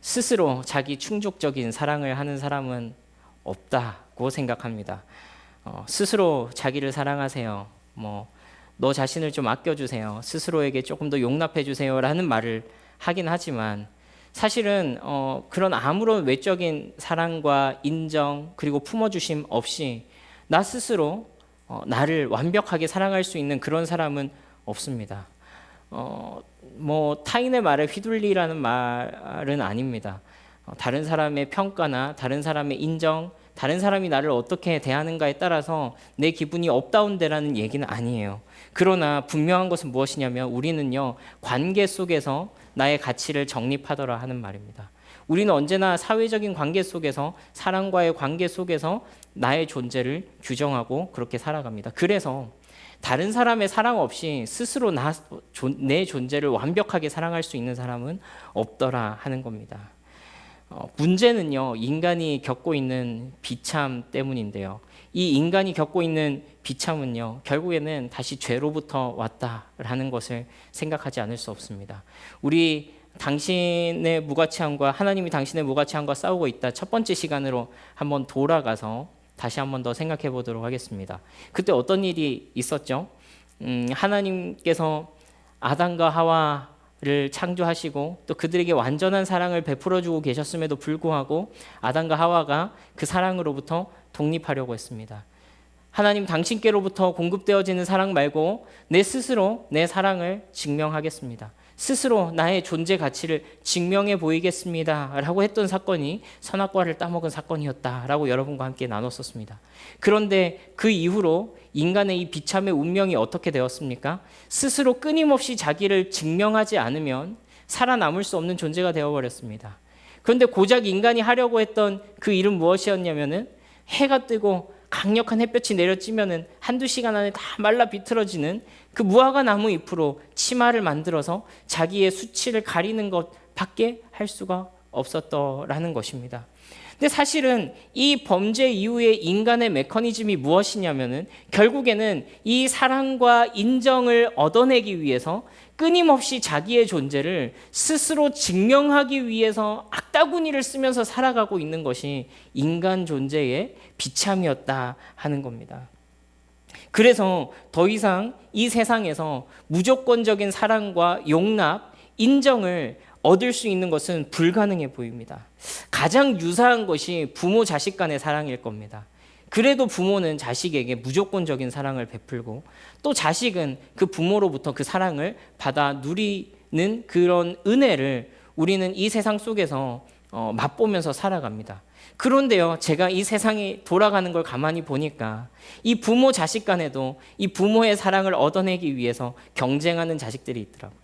스스로 자기 충족적인 사랑을 하는 사람은 없다고 생각합니다. 스스로 자기를 사랑하세요. 너 자신을 좀 아껴주세요. 스스로에게 조금 더 용납해주세요. 라는 말을 하긴 하지만 사실은 그런 아무런 외적인 사랑과 인정 그리고 품어주심 없이 나 스스로 나를 완벽하게 사랑할 수 있는 그런 사람은 없습니다. 타인의 말에 휘둘리라는 말은 아닙니다. 다른 사람의 평가나 다른 사람의 인정, 다른 사람이 나를 어떻게 대하는가에 따라서 내 기분이 업다운되라는 얘기는 아니에요. 그러나 분명한 것은 무엇이냐면 우리는요, 관계 속에서 나의 가치를 정립하더라 하는 말입니다. 우리는 언제나 사회적인 관계 속에서, 사람과의 관계 속에서 나의 존재를 규정하고 그렇게 살아갑니다. 그래서 다른 사람의 사랑 없이 스스로 내 존재를 완벽하게 사랑할 수 있는 사람은 없더라 하는 겁니다. 문제는요, 인간이 겪고 있는 비참 때문인데요. 이 인간이 겪고 있는 비참은요, 결국에는 다시 죄로부터 왔다라는 것을 생각하지 않을 수 없습니다. 우리 당신의 무가치함과 하나님이 당신의 무가치함과 싸우고 있다. 첫 번째 시간으로 한번 돌아가서 다시 한번 더 생각해 보도록 하겠습니다. 그때 어떤 일이 있었죠? 하나님께서 아담과 하와를 창조하시고 또 그들에게 완전한 사랑을 베풀어 주고 계셨음에도 불구하고 아담과 하와가 그 사랑으로부터 독립하려고 했습니다. 하나님 당신께로부터 공급되어지는 사랑 말고 내 스스로 내 사랑을 증명하겠습니다. 스스로 나의 존재 가치를 증명해 보이겠습니다 라고 했던 사건이 선악과를 따먹은 사건이었다라고 여러분과 함께 나눴었습니다. 그런데 그 이후로 인간의 이 비참의 운명이 어떻게 되었습니까? 스스로 끊임없이 자기를 증명하지 않으면 살아남을 수 없는 존재가 되어버렸습니다. 그런데 고작 인간이 하려고 했던 그 일은 무엇이었냐면은 해가 뜨고 강력한 햇볕이 내려찌면은 한두 시간 안에 다 말라 비틀어지는 그 무화과 나무 잎으로 치마를 만들어서 자기의 수치를 가리는 것밖에 할 수가 없었더라는 것입니다. 근데 사실은 이 범죄 이후의 인간의 메커니즘이 무엇이냐면은 결국에는 이 사랑과 인정을 얻어내기 위해서 끊임없이 자기의 존재를 스스로 증명하기 위해서 악다구니를 쓰면서 살아가고 있는 것이 인간 존재의 비참이었다 하는 겁니다. 그래서 더 이상 이 세상에서 무조건적인 사랑과 용납, 인정을 얻을 수 있는 것은 불가능해 보입니다. 가장 유사한 것이 부모 자식 간의 사랑일 겁니다. 그래도 부모는 자식에게 무조건적인 사랑을 베풀고 또 자식은 그 부모로부터 그 사랑을 받아 누리는 그런 은혜를 우리는 이 세상 속에서 맛보면서 살아갑니다. 그런데요, 제가 이 세상이 돌아가는 걸 가만히 보니까 이 부모 자식 간에도 이 부모의 사랑을 얻어내기 위해서 경쟁하는 자식들이 있더라고요.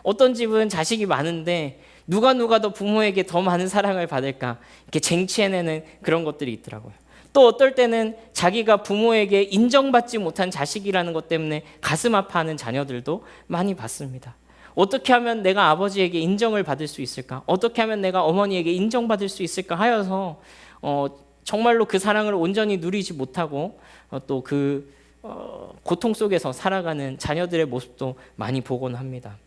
어떤 집은 자식이 많은데 누가 더 부모에게 더 많은 사랑을 받을까 이렇게 쟁취해내는 그런 것들이 있더라고요. 또 어떨 때는 자기가 부모에게 인정받지 못한 자식이라는 것 때문에 가슴 아파하는 자녀들도 많이 봤습니다. 어떻게 하면 내가 아버지에게 인정을 받을 수 있을까? 어떻게 하면 내가 어머니에게 인정받을 수 있을까 하여서 정말로 그 사랑을 온전히 누리지 못하고 또 그 고통 속에서 살아가는 자녀들의 모습도 많이 보곤 합니다.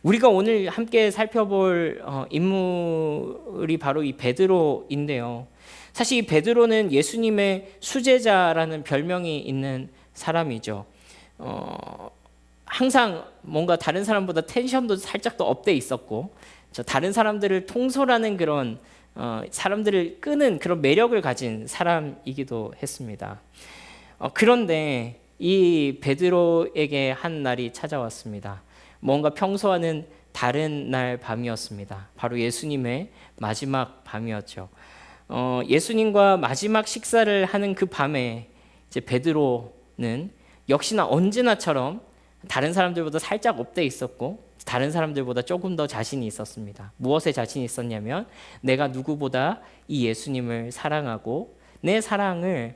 우리가 오늘 함께 살펴볼 인물이 바로 이 베드로인데요. 사실 이 베드로는 예수님의 수제자라는 별명이 있는 사람이죠. 항상 뭔가 다른 사람보다 텐션도 살짝 더 업돼 있었고 다른 사람들을 통솔하는 그런 사람들을 끄는 그런 매력을 가진 사람이기도 했습니다. 그런데 이 베드로에게 한 날이 찾아왔습니다. 뭔가 평소와는 다른 날 밤이었습니다. 바로 예수님의 마지막 밤이었죠. 예수님과 마지막 식사를 하는 그 밤에 이제 베드로는 역시나 언제나처럼 다른 사람들보다 살짝 업돼 있었고 다른 사람들보다 조금 더 자신이 있었습니다. 무엇에 자신이 있었냐면 내가 누구보다 이 예수님을 사랑하고 내 사랑을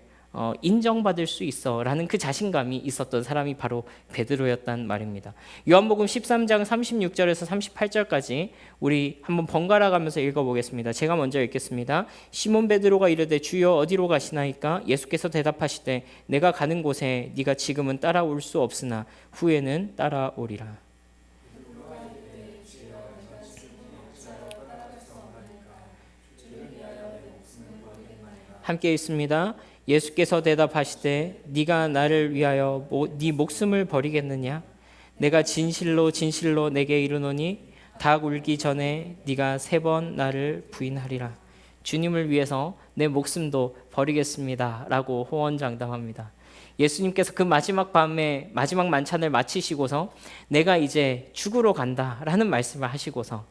인정받을 수 있어 라는 그 자신감이 있었던 사람이 바로 베드로였단 말입니다. 요한복음 13장 36절에서 38절까지 우리 한번 번갈아 가면서 읽어보겠습니다. 제가 먼저 읽겠습니다. 시몬 베드로가 이르되 주여 어디로 가시나이까? 예수께서 대답하시되 내가 가는 곳에 네가 지금은 따라올 수 없으나 후에는 따라오리라. 함께 있습니다. 예수께서 대답하시되 네가 나를 위하여 네 목숨을 버리겠느냐? 내가 진실로 진실로 내게 이르노니 닭 울기 전에 네가 3번 나를 부인하리라. 주님을 위해서 내 목숨도 버리겠습니다 라고 호언장담합니다. 예수님께서 그 마지막 밤에 마지막 만찬을 마치시고서 내가 이제 죽으러 간다 라는 말씀을 하시고서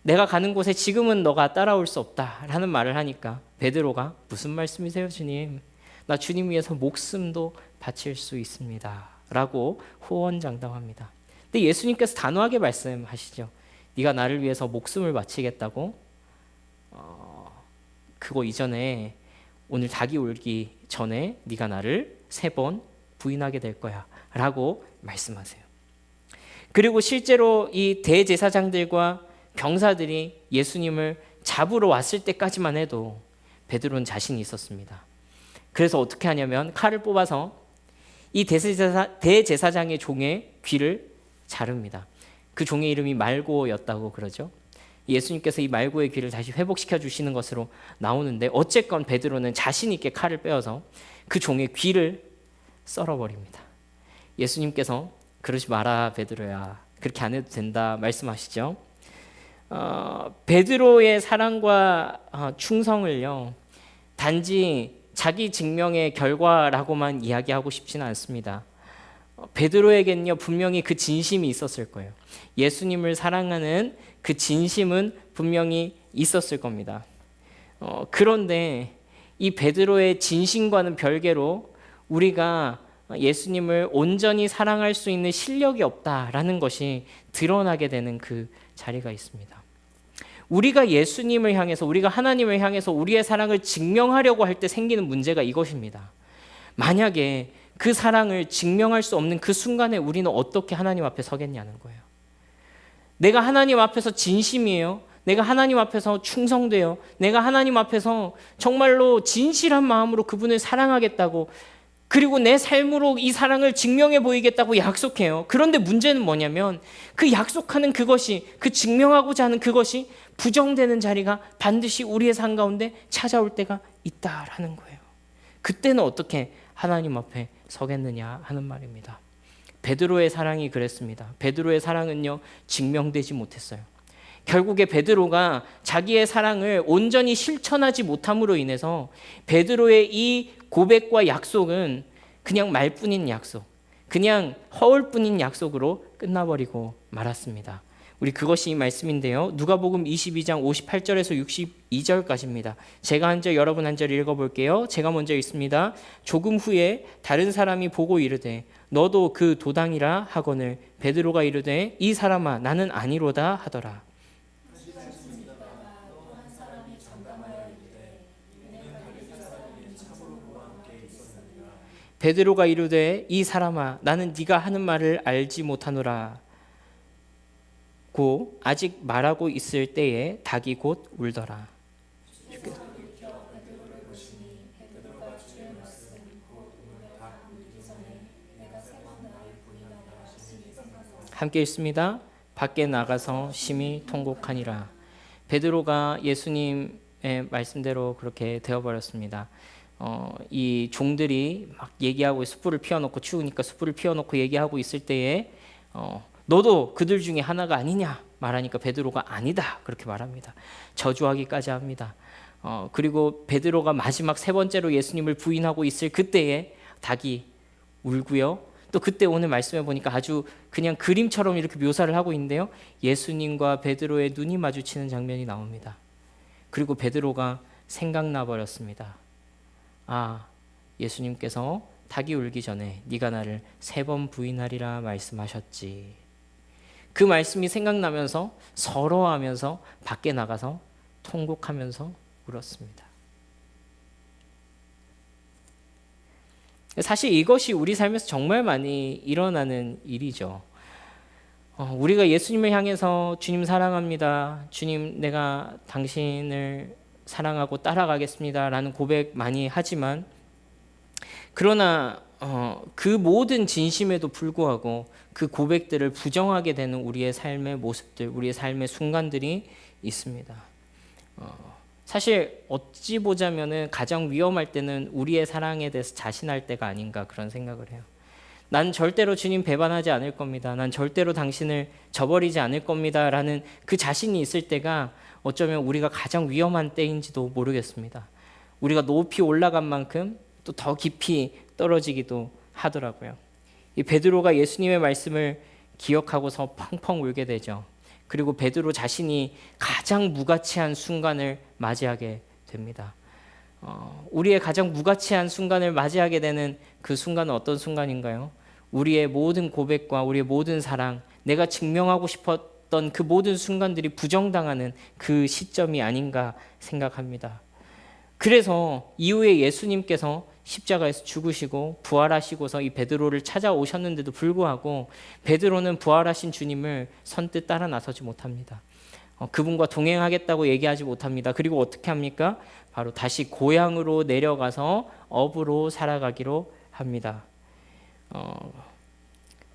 내가 가는 곳에 지금은 너가 따라올 수 없다 라는 말을 하니까 베드로가 무슨 말씀이세요 주님? 나 주님 위해서 목숨도 바칠 수 있습니다 라고 호언장담합니다. 근데 예수님께서 단호하게 말씀하시죠. 네가 나를 위해서 목숨을 바치겠다고? 그거 이전에 오늘 닭이 울기 전에 네가 나를 3번 부인하게 될 거야 라고 말씀하세요. 그리고 실제로 이 대제사장들과 병사들이 예수님을 잡으러 왔을 때까지만 해도 베드로는 자신이 있었습니다. 그래서 어떻게 하냐면 칼을 뽑아서 이 대제사장의 종의 귀를 자릅니다. 그 종의 이름이 말고였다고 그러죠. 예수님께서 이 말고의 귀를 다시 회복시켜 주시는 것으로 나오는데 어쨌건 베드로는 자신 있게 칼을 빼어서 그 종의 귀를 썰어버립니다. 예수님께서 그러지 마라 베드로야, 그렇게 안 해도 된다 말씀하시죠. 베드로의 사랑과 충성을요 단지 자기 증명의 결과라고만 이야기하고 싶지는 않습니다. 베드로에겐요 분명히 그 진심이 있었을 거예요. 예수님을 사랑하는 그 진심은 분명히 있었을 겁니다. 그런데 이 베드로의 진심과는 별개로 우리가 예수님을 온전히 사랑할 수 있는 실력이 없다라는 것이 드러나게 되는 그 자리가 있습니다. 우리가 예수님을 향해서, 우리가 하나님을 향해서 우리의 사랑을 증명하려고 할 때 생기는 문제가 이것입니다. 만약에 그 사랑을 증명할 수 없는 그 순간에 우리는 어떻게 하나님 앞에 서겠냐는 거예요. 내가 하나님 앞에서 진심이에요. 내가 하나님 앞에서 충성돼요. 내가 하나님 앞에서 정말로 진실한 마음으로 그분을 사랑하겠다고, 그리고 내 삶으로 이 사랑을 증명해 보이겠다고 약속해요. 그런데 문제는 뭐냐면 그 약속하는 그것이, 그 증명하고자 하는 그것이 부정되는 자리가 반드시 우리의 삶 가운데 찾아올 때가 있다라는 거예요. 그때는 어떻게 하나님 앞에 서겠느냐 하는 말입니다. 베드로의 사랑이 그랬습니다. 베드로의 사랑은요 증명되지 못했어요. 결국에 베드로가 자기의 사랑을 온전히 실천하지 못함으로 인해서 베드로의 이 고백과 약속은 그냥 말뿐인 약속, 그냥 허울뿐인 약속으로 끝나버리고 말았습니다. 우리 그것이 이 말씀인데요. 누가복음 22장 58절에서 62절까지입니다. 제가 한 절, 여러분 한 절 읽어볼게요. 제가 먼저 읽습니다. 조금 후에 다른 사람이 보고 이르되 너도 그 도당이라 하거늘 베드로가 이르되 이 사람아 나는 아니로다 하더라. 베드로가 이르되 이 사람아 나는 네가 하는 말을 알지 못하노라 고 아직 말하고 있을 때에 닭이 곧 울더라. 함께 읽습니다. 밖에 나가서 심히 통곡하니라. 베드로가 예수님의 말씀대로 그렇게 되어버렸습니다. 이 종들이 막 얘기하고 숯불을 피워놓고 추우니까 숯불을 피워놓고 얘기하고 있을 때에 너도 그들 중에 하나가 아니냐 말하니까 베드로가 아니다 그렇게 말합니다. 저주하기까지 합니다. 그리고 베드로가 마지막 3번째로 예수님을 부인하고 있을 그때에 닭이 울고요. 또 그때 오늘 말씀해 보니까 아주 그냥 그림처럼 이렇게 묘사를 하고 있는데요. 예수님과 베드로의 눈이 마주치는 장면이 나옵니다. 그리고 베드로가 생각나 버렸습니다. 아, 예수님께서 닭이 울기 전에 네가 나를 3번 부인하리라 말씀하셨지. 그 말씀이 생각나면서 서러워하면서 밖에 나가서 통곡하면서 울었습니다. 사실 이것이 우리 삶에서 정말 많이 일어나는 일이죠. 우리가 예수님을 향해서 주님 사랑합니다. 주님 내가 당신을 사랑하고 따라가겠습니다 라는 고백 많이 하지만 그러나 그 모든 진심에도 불구하고 그 고백들을 부정하게 되는 우리의 삶의 모습들, 우리의 삶의 순간들이 있습니다. 사실 어찌 보자면은 가장 위험할 때는 우리의 사랑에 대해서 자신할 때가 아닌가 그런 생각을 해요. 난 절대로 주님 배반하지 않을 겁니다. 난 절대로 당신을 저버리지 않을 겁니다. 라는 그 자신이 있을 때가 어쩌면 우리가 가장 위험한 때인지도 모르겠습니다. 우리가 높이 올라간 만큼 또 더 깊이 떨어지기도 하더라고요. 이 베드로가 예수님의 말씀을 기억하고서 펑펑 울게 되죠. 그리고 베드로 자신이 가장 무가치한 순간을 맞이하게 됩니다. 우리의 가장 무가치한 순간을 맞이하게 되는 그 순간은 어떤 순간인가요? 우리의 모든 고백과 우리의 모든 사랑, 내가 증명하고 싶었던 그 모든 순간들이 부정당하는 그 시점이 아닌가 생각합니다. 그래서 이후에 예수님께서 십자가에서 죽으시고 부활하시고서 이 베드로를 찾아오셨는데도 불구하고 베드로는 부활하신 주님을 선뜻 따라 나서지 못합니다. 그분과 동행하겠다고 얘기하지 못합니다. 그리고 어떻게 합니까? 바로 다시 고향으로 내려가서 어부로 살아가기로 합니다.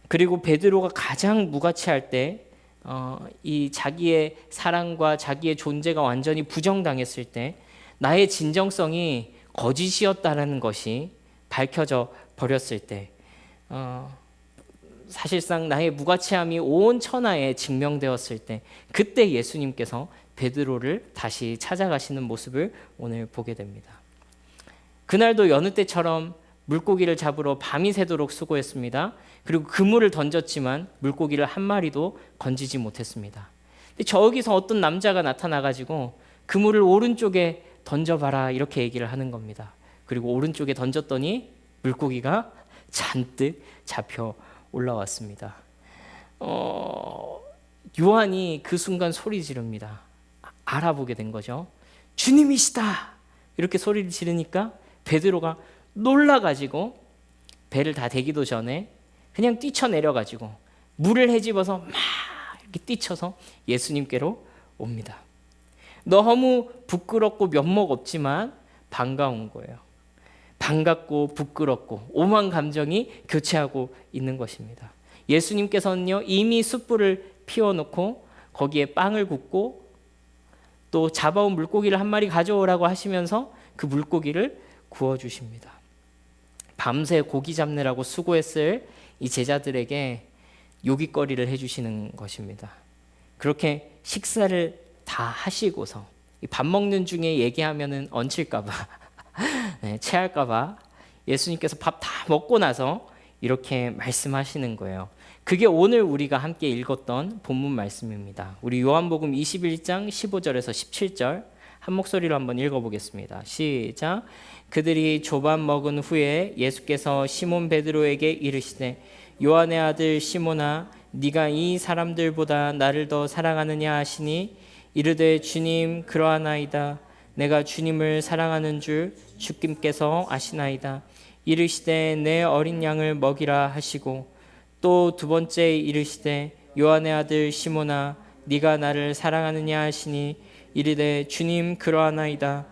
그리고 베드로가 가장 무가치할 때, 이 자기의 사랑과 자기의 존재가 완전히 부정당했을 때, 나의 진정성이 거짓이었다라는 것이 밝혀져 버렸을 때, 사실상 나의 무가치함이 온 천하에 증명되었을 때, 그때 예수님께서 베드로를 다시 찾아가시는 모습을 오늘 보게 됩니다. 그날도 여느 때처럼 물고기를 잡으러 밤이 새도록 수고했습니다. 그리고 그물을 던졌지만 물고기를 한 마리도 건지지 못했습니다. 근데 저기서 어떤 남자가 나타나가지고 그물을 오른쪽에 던져봐라 이렇게 얘기를 하는 겁니다. 그리고 오른쪽에 던졌더니 물고기가 잔뜩 잡혀 올라왔습니다. 요한이 그 순간 소리 지릅니다. 알아보게 된 거죠. 주님이시다! 이렇게 소리를 지르니까 베드로가 놀라가지고 배를 다 대기도 전에 그냥 뛰쳐내려가지고 물을 헤집어서 막 이렇게 뛰쳐서 예수님께로 옵니다. 너무 부끄럽고 면목 없지만 반가운 거예요. 반갑고 부끄럽고 오만 감정이 교체하고 있는 것입니다. 예수님께서는요 이미 숯불을 피워놓고 거기에 빵을 굽고 또 잡아온 물고기를 한 마리 가져오라고 하시면서 그 물고기를 구워주십니다. 밤새 고기 잡느라고 수고했을 이 제자들에게 요깃거리를 해주시는 것입니다. 그렇게 식사를 다 하시고서 밥 먹는 중에 얘기하면은 얹힐까봐 네, 체할까봐 예수님께서 밥 다 먹고 나서 이렇게 말씀하시는 거예요. 그게 오늘 우리가 함께 읽었던 본문 말씀입니다. 우리 요한복음 21장 15절에서 17절 한 목소리로 한번 읽어보겠습니다. 시작. 그들이 조반 먹은 후에 예수께서 시몬 베드로에게 이르시되 요한의 아들 시몬아 네가 이 사람들보다 나를 더 사랑하느냐 하시니 이르되 주님 그러하나이다. 내가 주님을 사랑하는 줄 주님께서 아시나이다. 이르시되 내 어린 양을 먹이라 하시고 또 두 번째 이르시되 요한의 아들 시몬아 네가 나를 사랑하느냐 하시니 이르되 주님 그러하나이다.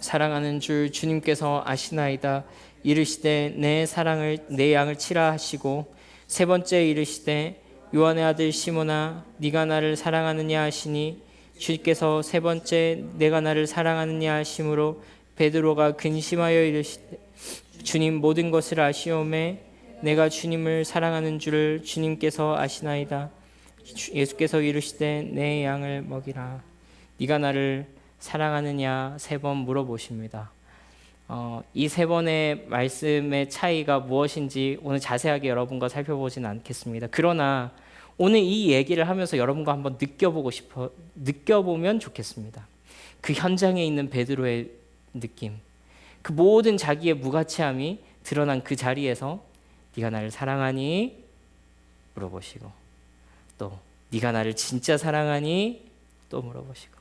사랑하는 줄 주님께서 아시나이다. 이르시되 내 양을 치라 하시고 세 번째 이르시되 요한의 아들 시몬아 네가 나를 사랑하느냐 하시니 주께서 세 번째 내가 나를 사랑하느냐 하심으로 베드로가 근심하여 이르시되 주님 모든 것을 아시오매 내가 주님을 사랑하는 줄을 주님께서 아시나이다. 예수께서 이르시되 내 양을 먹이라. 네가 나를 사랑하느냐 세 번 물어보십니다. 이 세 번의 말씀의 차이가 무엇인지 오늘 자세하게 여러분과 살펴보지는 않겠습니다. 그러나 오늘 이 얘기를 하면서 여러분과 한번 느껴보면 좋겠습니다. 그 현장에 있는 베드로의 느낌, 그 모든 자기의 무가치함이 드러난 그 자리에서 네가 나를 사랑하니 물어보시고 또 네가 나를 진짜 사랑하니 또 물어보시고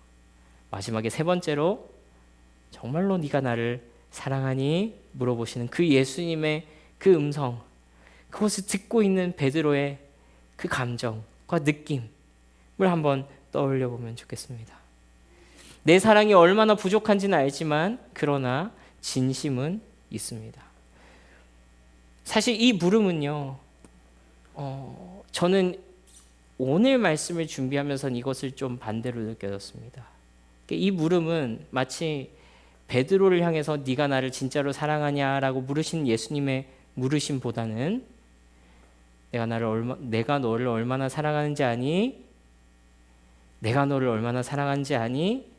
마지막에 세 번째로 정말로 네가 나를 사랑하니 물어보시는 그 예수님의 그 음성, 그것을 듣고 있는 베드로의 그 감정과 느낌을 한번 떠올려 보면 좋겠습니다. 내 사랑이 얼마나 부족한지는 알지만 그러나 진심은 있습니다. 사실 이 물음은요, 저는 오늘 말씀을 준비하면서 이것을 좀 반대로 느껴졌습니다. 이 물음은 마치 베드로를 향해서 네가 나를 진짜로 사랑하냐라고 물으신 예수님의 물으심보다는 내가 너를 얼마나 사랑하는지 아니? 내가 너를 얼마나 사랑하는지 아니?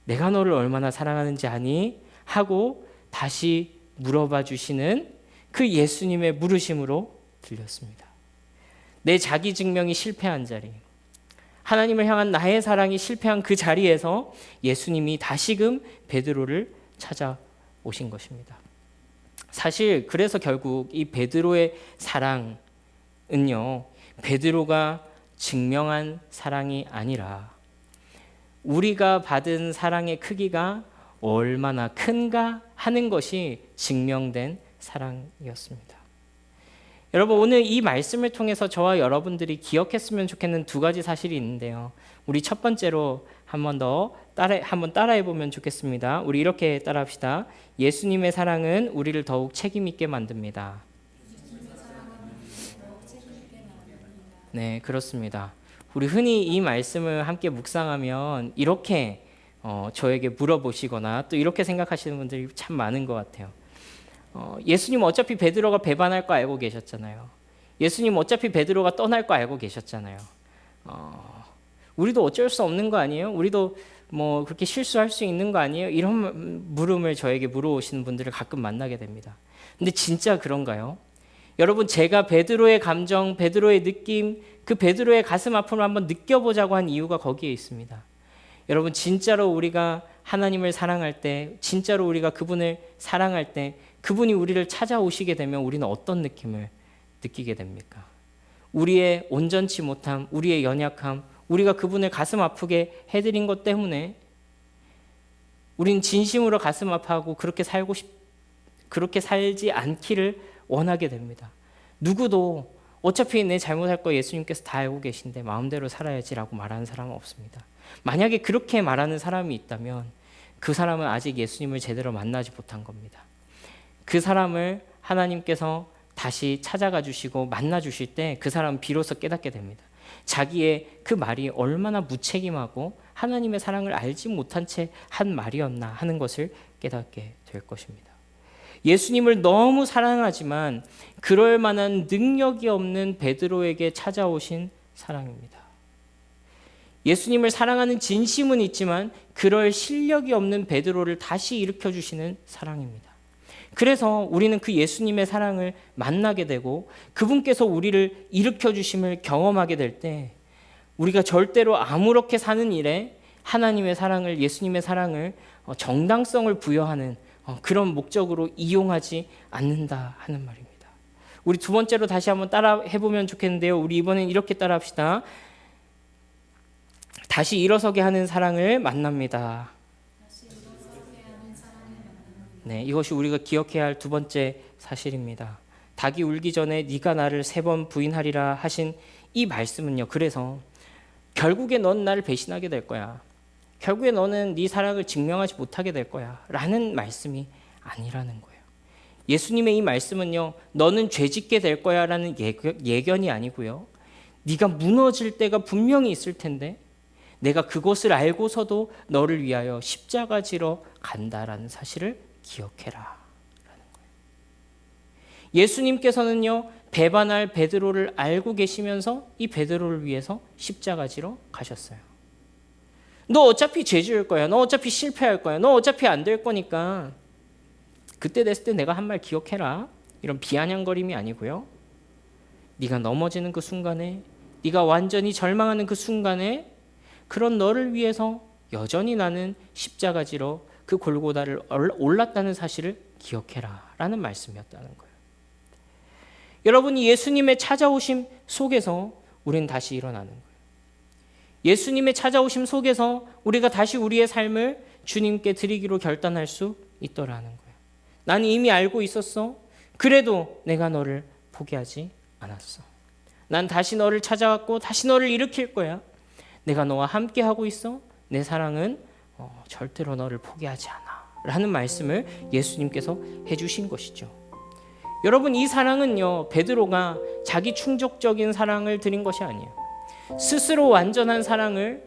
내가 너를 얼마나 사랑하는지 아니? 하고 다시 물어봐 주시는 그 예수님의 물으심으로 들렸습니다. 내 자기 증명이 실패한 자리, 하나님을 향한 나의 사랑이 실패한 그 자리에서 예수님이 다시금 베드로를 찾아오신 것입니다. 사실 그래서 결국 이 베드로의 사랑은요, 베드로가 증명한 사랑이 아니라 우리가 받은 사랑의 크기가 얼마나 큰가 하는 것이 증명된 사랑이었습니다. 여러분, 오늘 이 말씀을 통해서 저와 여러분들이 기억했으면 좋겠는 두 가지 사실이 있는데요. 우리 첫 번째로 한번 따라해 보면 좋겠습니다. 우리 이렇게 따라합시다. 예수님의 사랑은 우리를 더욱 책임 있게 만듭니다. 네, 그렇습니다. 우리 흔히 이 말씀을 함께 묵상하면 이렇게 저에게 물어보시거나 또 이렇게 생각하시는 분들이 참 많은 것 같아요. 예수님 어차피 베드로가 배반할 거 알고 계셨잖아요. 예수님 어차피 베드로가 떠날 거 알고 계셨잖아요. 우리도 어쩔 수 없는 거 아니에요? 우리도 뭐 그렇게 실수할 수 있는 거 아니에요? 이런 물음을 저에게 물어오시는 분들을 가끔 만나게 됩니다. 근데 진짜 그런가요? 여러분, 제가 베드로의 감정, 베드로의 느낌, 그 베드로의 가슴 아픔을 한번 느껴보자고 한 이유가 거기에 있습니다. 여러분, 진짜로 우리가 하나님을 사랑할 때, 진짜로 우리가 그분을 사랑할 때 그분이 우리를 찾아오시게 되면 우리는 어떤 느낌을 느끼게 됩니까? 우리의 온전치 못함, 우리의 연약함, 우리가 그분을 가슴 아프게 해드린 것 때문에 우리는 진심으로 가슴 아파하고 그렇게 살지 않기를 원하게 됩니다. 누구도 어차피 내 잘못할 거 예수님께서 다 알고 계신데 마음대로 살아야지라고 말하는 사람은 없습니다. 만약에 그렇게 말하는 사람이 있다면 그 사람은 아직 예수님을 제대로 만나지 못한 겁니다. 그 사람을 하나님께서 다시 찾아가 주시고 만나 주실 때 그 사람은 비로소 깨닫게 됩니다. 자기의 그 말이 얼마나 무책임하고 하나님의 사랑을 알지 못한 채 한 말이었나 하는 것을 깨닫게 될 것입니다. 예수님을 너무 사랑하지만 그럴 만한 능력이 없는 베드로에게 찾아오신 사랑입니다. 예수님을 사랑하는 진심은 있지만 그럴 실력이 없는 베드로를 다시 일으켜 주시는 사랑입니다. 그래서 우리는 그 예수님의 사랑을 만나게 되고 그분께서 우리를 일으켜 주심을 경험하게 될 때 우리가 절대로 아무렇게 사는 일에 하나님의 사랑을, 예수님의 사랑을 정당성을 부여하는 그런 목적으로 이용하지 않는다 하는 말입니다. 우리 두 번째로 다시 한번 따라 해보면 좋겠는데요. 우리 이번엔 이렇게 따라합시다. 다시 일어서게 하는 사랑을 만납니다. 네, 이것이 우리가 기억해야 할 두 번째 사실입니다. 닭이 울기 전에 네가 나를 3번 부인하리라 하신 이 말씀은요. 그래서 결국에 넌 나를 배신하게 될 거야. 결국에 너는 네 사랑을 증명하지 못하게 될 거야. 라는 말씀이 아니라는 거예요. 예수님의 이 말씀은요. 너는 죄짓게 될 거야 라는 예견이 아니고요. 네가 무너질 때가 분명히 있을 텐데 내가 그것을 알고서도 너를 위하여 십자가 지러 간다라는 사실을 기억해라 라는 거예요. 예수님께서는요. 배반할 베드로를 알고 계시면서 이 베드로를 위해서 십자가 지러 가셨어요. 너 어차피 죄 지을 거야. 너 어차피 실패할 거야. 너 어차피 안 될 거니까 그때 됐을 때 내가 한 말 기억해라. 이런 비아냥거림이 아니고요. 네가 넘어지는 그 순간에, 네가 완전히 절망하는 그 순간에 그런 너를 위해서 여전히 나는 십자가 지러 그 골고다를 올랐다는 사실을 기억해라 라는 말씀이었다는 거예요. 여러분이 예수님의 찾아오심 속에서 우리는 다시 일어나는 거예요. 예수님의 찾아오심 속에서 우리가 다시 우리의 삶을 주님께 드리기로 결단할 수 있더라는 거예요. 나는 이미 알고 있었어. 그래도 내가 너를 포기하지 않았어. 난 다시 너를 찾아왔고 다시 너를 일으킬 거야. 내가 너와 함께 하고 있어. 내 사랑은 절대로 너를 포기하지 않아. 라는 말씀을 예수님께서 해주신 것이죠. 여러분, 이 사랑은요, 베드로가 자기 충족적인 사랑을 드린 것이 아니에요. 스스로 완전한 사랑을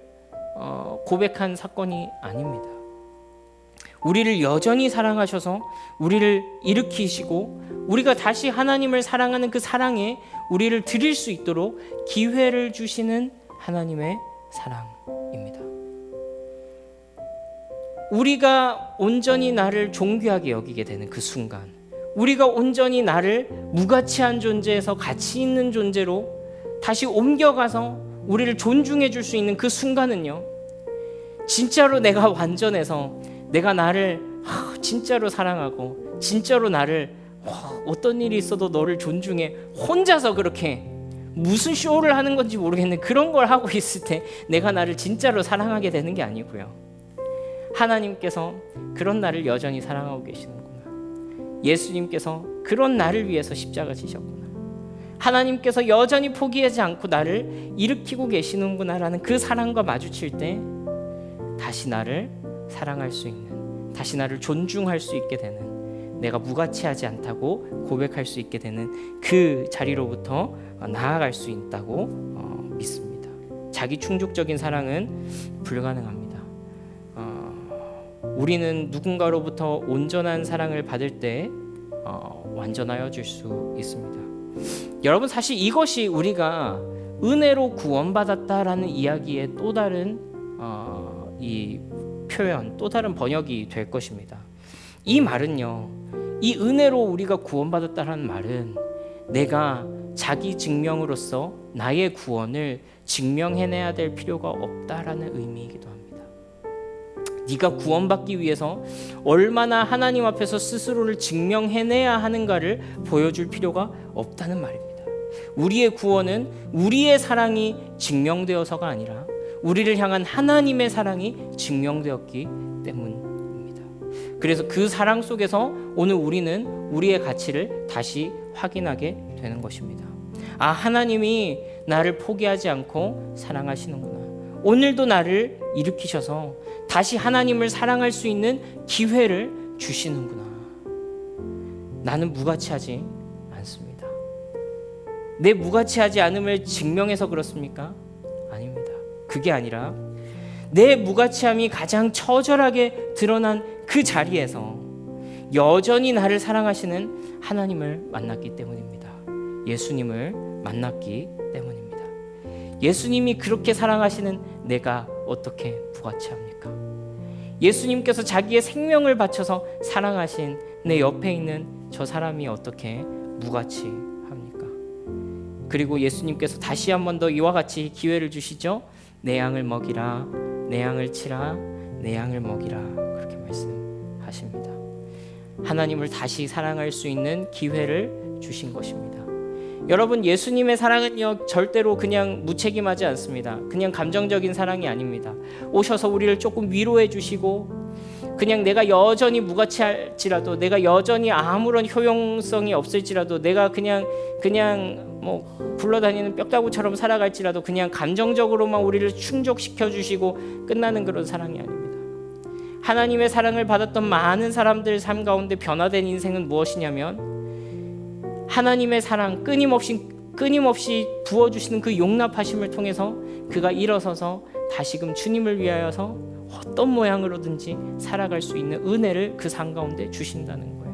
고백한 사건이 아닙니다. 우리를 여전히 사랑하셔서 우리를 일으키시고 우리가 다시 하나님을 사랑하는 그 사랑에 우리를 드릴 수 있도록 기회를 주시는 하나님의 사랑입니다. 우리가 온전히 나를 존귀하게 여기게 되는 그 순간, 우리가 온전히 나를 무가치한 존재에서 가치 있는 존재로 다시 옮겨가서 우리를 존중해 줄 수 있는 그 순간은요, 진짜로 내가 완전해서 내가 나를 진짜로 사랑하고 진짜로 나를 어떤 일이 있어도 너를 존중해, 혼자서 그렇게 무슨 쇼를 하는 건지 모르겠는데 그런 걸 하고 있을 때 내가 나를 진짜로 사랑하게 되는 게 아니고요, 하나님께서 그런 나를 여전히 사랑하고 계시는구나, 예수님께서 그런 나를 위해서 십자가 지셨구나, 하나님께서 여전히 포기하지 않고 나를 일으키고 계시는구나라는 그 사랑과 마주칠 때 다시 나를 사랑할 수 있는, 다시 나를 존중할 수 있게 되는, 내가 무가치하지 않다고 고백할 수 있게 되는 그 자리로부터 나아갈 수 있다고 믿습니다. 자기 충족적인 사랑은 불가능합니다. 우리는 누군가로부터 온전한 사랑을 받을 때 완전하여 줄 수 있습니다. 여러분, 사실 이것이 우리가 은혜로 구원받았다라는 이야기의 또 다른 이 표현, 또 다른 번역이 될 것입니다. 이 말은요, 이 은혜로 우리가 구원받았다라는 말은 내가 자기 증명으로서 나의 구원을 증명해내야 될 필요가 없다라는 의미이기도 합니다. 네가 구원받기 위해서 얼마나 하나님 앞에서 스스로를 증명해내야 하는가를 보여줄 필요가 없다는 말입니다. 우리의 구원은 우리의 사랑이 증명되어서가 아니라 우리를 향한 하나님의 사랑이 증명되었기 때문입니다. 그래서 그 사랑 속에서 오늘 우리는 우리의 가치를 다시 확인하게 되는 것입니다. 아, 하나님이 나를 포기하지 않고 사랑하시는구나. 오늘도 나를 일으키셔서 다시 하나님을 사랑할 수 있는 기회를 주시는구나. 나는 무가치하지 않습니다. 내 무가치하지 않음을 증명해서 그렇습니까? 아닙니다. 그게 아니라 내 무가치함이 가장 처절하게 드러난 그 자리에서 여전히 나를 사랑하시는 하나님을 만났기 때문입니다. 예수님을 만났기 때문입니다. 예수님이 그렇게 사랑하시는 내가 어떻게 무가치합니까? 예수님께서 자기의 생명을 바쳐서 사랑하신 내 옆에 있는 저 사람이 어떻게 무가치합니까? 그리고 예수님께서 다시 한 번 더 이와 같이 기회를 주시죠. 내 양을 먹이라, 내 양을 치라, 내 양을 먹이라, 그렇게 말씀하십니다. 하나님을 다시 사랑할 수 있는 기회를 주신 것입니다. 여러분, 예수님의 사랑은요, 절대로 그냥 무책임하지 않습니다. 그냥 감정적인 사랑이 아닙니다. 오셔서 우리를 조금 위로해 주시고, 그냥 내가 여전히 무가치할지라도, 내가 여전히 아무런 효용성이 없을지라도, 내가 그냥 뭐 굴러다니는 뼈다구처럼 살아갈지라도 그냥 감정적으로만 우리를 충족시켜 주시고 끝나는 그런 사랑이 아닙니다. 하나님의 사랑을 받았던 많은 사람들 삶 가운데 변화된 인생은 무엇이냐면, 하나님의 사랑 끊임없이 부어주시는 그 용납하심을 통해서 그가 일어서서 다시금 주님을 위하여서 어떤 모양으로든지 살아갈 수 있는 은혜를 그 삶 가운데 주신다는 거예요.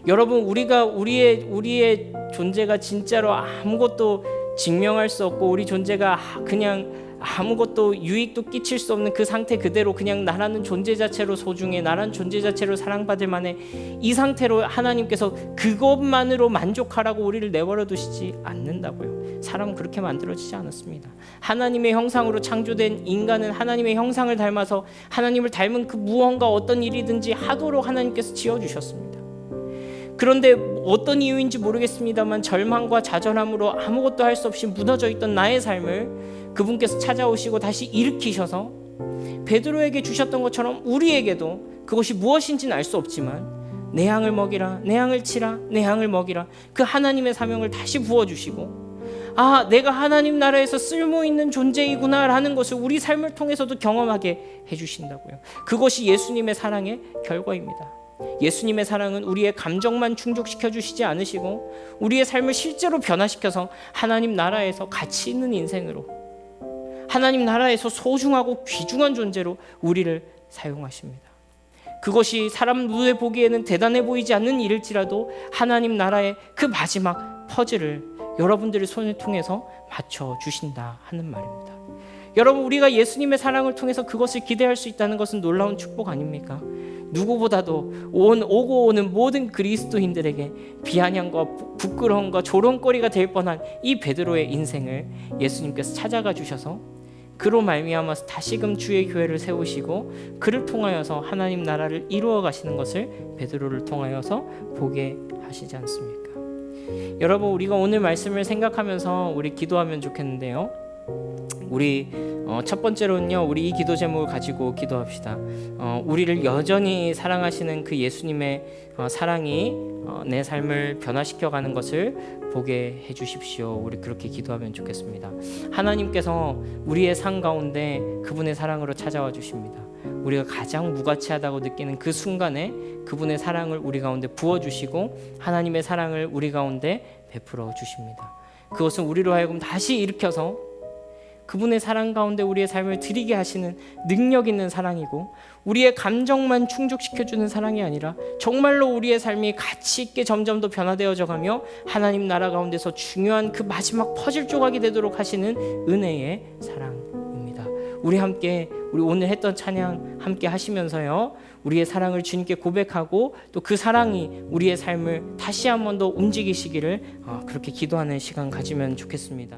여러분, 우리가 우리의 존재가 진짜로 아무것도 증명할 수 없고 우리 존재가 그냥 아무것도 유익도 끼칠 수 없는 그 상태 그대로 그냥 나라는 존재 자체로 소중해, 나라는 존재 자체로 사랑받을 만해, 이 상태로 하나님께서 그것만으로 만족하라고 우리를 내버려 두시지 않는다고요. 사람은 그렇게 만들어지지 않았습니다. 하나님의 형상으로 창조된 인간은 하나님의 형상을 닮아서 하나님을 닮은 그 무언가 어떤 일이든지 하도록 하나님께서 지어주셨습니다. 그런데 어떤 이유인지 모르겠습니다만 절망과 좌절함으로 아무것도 할 수 없이 무너져 있던 나의 삶을 그분께서 찾아오시고 다시 일으키셔서 베드로에게 주셨던 것처럼 우리에게도 그것이 무엇인지는 알 수 없지만 내 양을 먹이라, 내 양을 치라, 내 양을 먹이라, 그 하나님의 사명을 다시 부어주시고, 아, 내가 하나님 나라에서 쓸모있는 존재이구나 라는 것을 우리 삶을 통해서도 경험하게 해주신다고요. 그것이 예수님의 사랑의 결과입니다. 예수님의 사랑은 우리의 감정만 충족시켜 주시지 않으시고 우리의 삶을 실제로 변화시켜서 하나님 나라에서 가치 있는 인생으로, 하나님 나라에서 소중하고 귀중한 존재로 우리를 사용하십니다. 그것이 사람 눈에 보기에는 대단해 보이지 않는 일일지라도 하나님 나라의 그 마지막 퍼즐을 여러분들의 손을 통해서 맞춰주신다 하는 말입니다. 여러분, 우리가 예수님의 사랑을 통해서 그것을 기대할 수 있다는 것은 놀라운 축복 아닙니까? 누구보다도 오고 오는 모든 그리스도인들에게 비아냥과 부끄러움과 조롱거리가 될 뻔한 이 베드로의 인생을 예수님께서 찾아가 주셔서 그로 말미암아서 다시금 주의 교회를 세우시고 그를 통하여서 하나님 나라를 이루어 가시는 것을 베드로를 통하여서 보게 하시지 않습니까? 여러분, 우리가 오늘 말씀을 생각하면서 우리 기도하면 좋겠는데요. 우리 첫 번째로는요, 우리 이 기도 제목을 가지고 기도합시다. 우리를 여전히 사랑하시는 그 예수님의 사랑이 내 삶을 변화시켜가는 것을 보게 해주십시오. 우리 그렇게 기도하면 좋겠습니다. 하나님께서 우리의 삶 가운데 그분의 사랑으로 찾아와 주십니다. 우리가 가장 무가치하다고 느끼는 그 순간에 그분의 사랑을 우리 가운데 부어주시고 하나님의 사랑을 우리 가운데 베풀어 주십니다. 그것은 우리로 하여금 다시 일으켜서 그분의 사랑 가운데 우리의 삶을 드리게 하시는 능력 있는 사랑이고, 우리의 감정만 충족시켜주는 사랑이 아니라 정말로 우리의 삶이 가치 있게 점점 더 변화되어져 가며 하나님 나라 가운데서 중요한 그 마지막 퍼즐 조각이 되도록 하시는 은혜의 사랑입니다. 우리 함께 우리 오늘 했던 찬양 함께 하시면서요, 우리의 사랑을 주님께 고백하고 또 그 사랑이 우리의 삶을 다시 한 번 더 움직이시기를 그렇게 기도하는 시간 가지면 좋겠습니다.